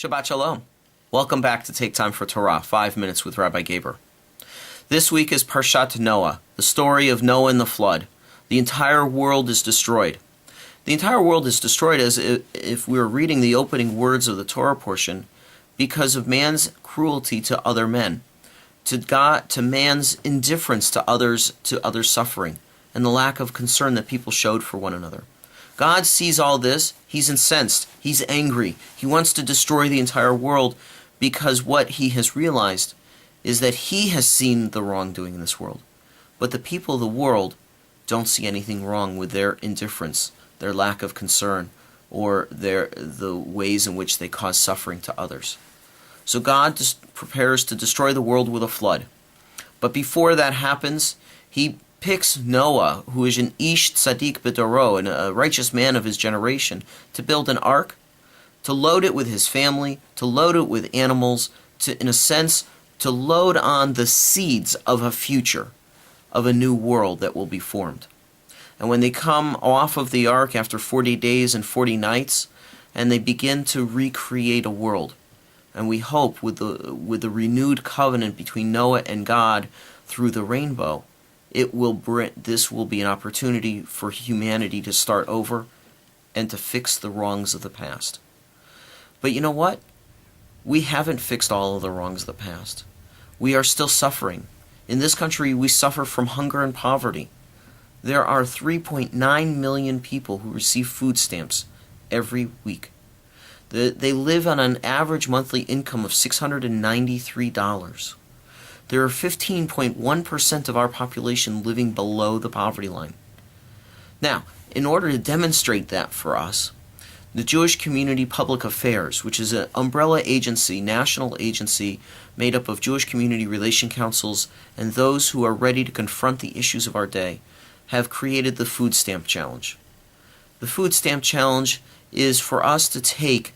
Shabbat Shalom. Welcome back to Take Time for Torah, 5 Minutes with Rabbi Gaber. This week is Parshat Noah, the story of Noah and the flood. The entire world is destroyed. The entire world is destroyed as if we were reading the opening words of the Torah portion because of man's cruelty to other men, to man's indifference to others' suffering, and the lack of concern that people showed for one another. God sees all this, he's incensed, he's angry, he wants to destroy the entire world because what he has realized is that he has seen the wrongdoing in this world. But the people of the world don't see anything wrong with their indifference, their lack of concern, or the ways in which they cause suffering to others. So God prepares to destroy the world with a flood. But before that happens, he picks Noah, who is an Ish Tzaddik B'doro, and a righteous man of his generation, to build an ark, to load it with his family, to load it with animals, in a sense, to load on the seeds of a future, of a new world that will be formed. And when they come off of the ark after 40 days and 40 nights, and they begin to recreate a world, and we hope with the renewed covenant between Noah and God through the rainbow, this will be an opportunity for humanity to start over and to fix the wrongs of the past. But you know what? We haven't fixed all of the wrongs of the past. We are still suffering. In this country, we suffer from hunger and poverty. There are 3.9 million people who receive food stamps every week. They live on an average monthly income of $693. There are 15.1% of our population living below the poverty line. Now, in order to demonstrate that for us, the Jewish Community Public Affairs, which is an umbrella agency, national agency made up of Jewish community relation councils and those who are ready to confront the issues of our day, have created the Food Stamp Challenge. The Food Stamp Challenge is for us to take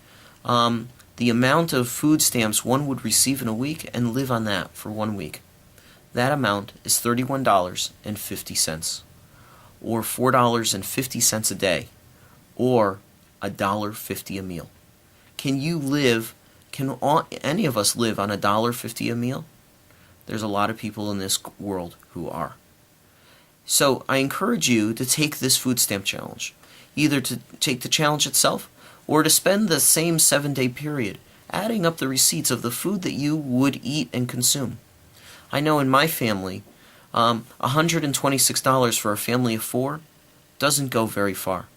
the amount of food stamps one would receive in a week and live on that for 1 week. That amount is $31.50, or $4.50 a day, or $1.50 a meal. Can any of us live on $1.50 a meal? There's a lot of people in this world who are. So I encourage you to take this food stamp challenge, either to take the challenge itself or to spend the same 7-day period adding up the receipts of the food that you would eat and consume. I know in my family, $126 for a family of 4 doesn't go very far.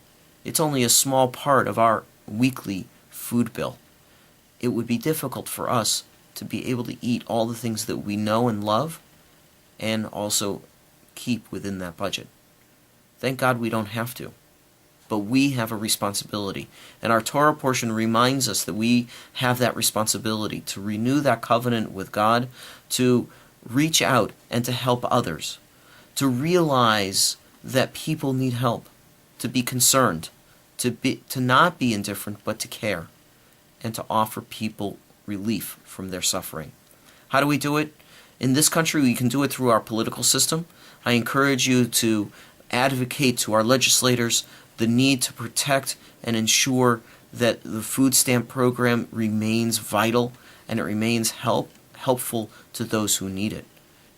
It's only a small part of our weekly food bill. It would be difficult for us to be able to eat all the things that we know and love and also keep within that budget. Thank God we don't have to. But we have a responsibility. And our Torah portion reminds us that we have that responsibility to renew that covenant with God, to reach out and to help others, to realize that people need help, to be concerned, to not be indifferent, but to care, and to offer people relief from their suffering. How do we do it? In this country, we can do it through our political system. I encourage you to advocate to our legislators the need to protect and ensure that the food stamp program remains vital and it remains helpful to those who need it.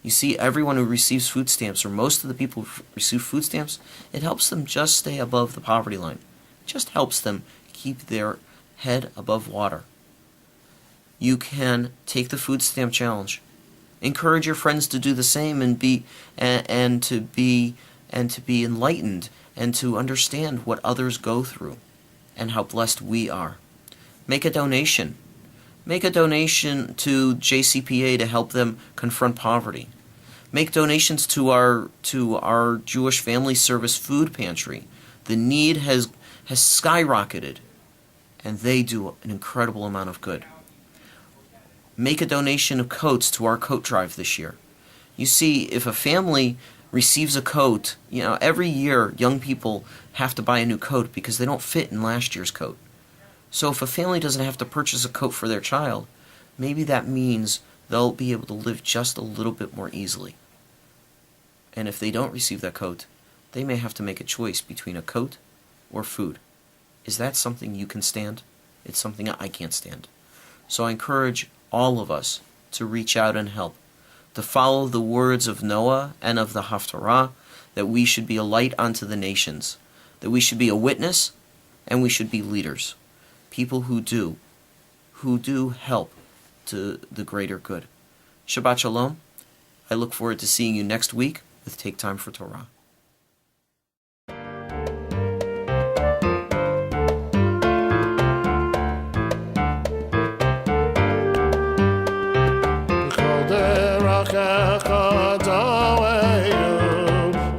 You see, everyone who receives food stamps, or most of the people who receive food stamps, it helps them just stay above the poverty line. It just helps them keep their head above water. You can take the food stamp challenge. Encourage your friends to do the same and to be enlightened and to understand what others go through and how blessed we are. Make a donation. Make a donation to JCPA to help them confront poverty. Make donations to our Jewish Family Service food pantry. The need has skyrocketed, and they do an incredible amount of good. Make a donation of coats to our coat drive this year. You see, if a family receives a coat, every year young people have to buy a new coat because they don't fit in last year's coat. So if a family doesn't have to purchase a coat for their child, maybe that means they'll be able to live just a little bit more easily. And if they don't receive that coat, they may have to make a choice between a coat or food. Is that something you can stand? It's something I can't stand. So I encourage all of us to reach out and help, to follow the words of Noah and of the Haftarah, that we should be a light unto the nations, that we should be a witness, and we should be leaders, people who do help to the greater good. Shabbat Shalom. I look forward to seeing you next week with Take Time for Torah.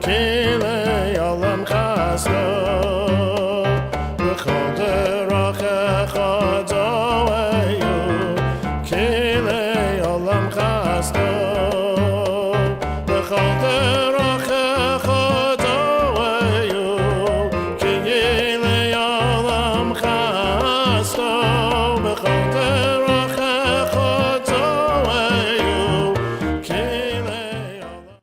Kile Olam Chasno